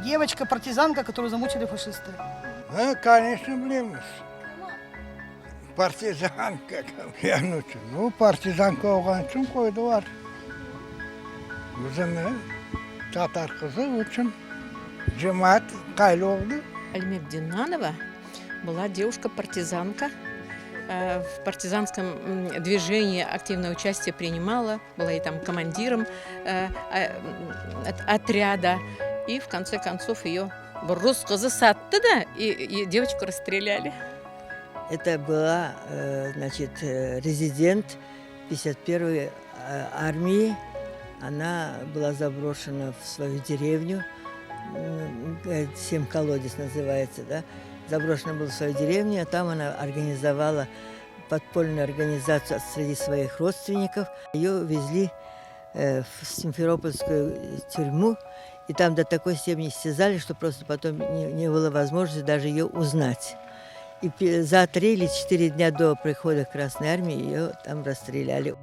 Девочка-партизанка, которую замучили фашисты. Конечно, bilemiz. Partizanka. Yani, bu partizanka olgan için koydular. Bizim Tatar kızı için cemaat kaylı oldu. Альмек Динанова была девушка-партизанка. В партизанском движении активное участие принимала, была и там командиром отряда. И в конце концов ее рус кызы сатты, да, и девочку расстреляли. Это была, резидент 51-й армии. Она была заброшена в свою деревню, Семколодец называется, да. Заброшена была в свою деревню, а там она организовала подпольную организацию среди своих родственников. Ее везли в Симферопольскую тюрьму, и там до такой степени истязали, что просто потом не было возможности даже ее узнать. И за 3 или 4 дня до прихода Красной Армии ее там расстреляли.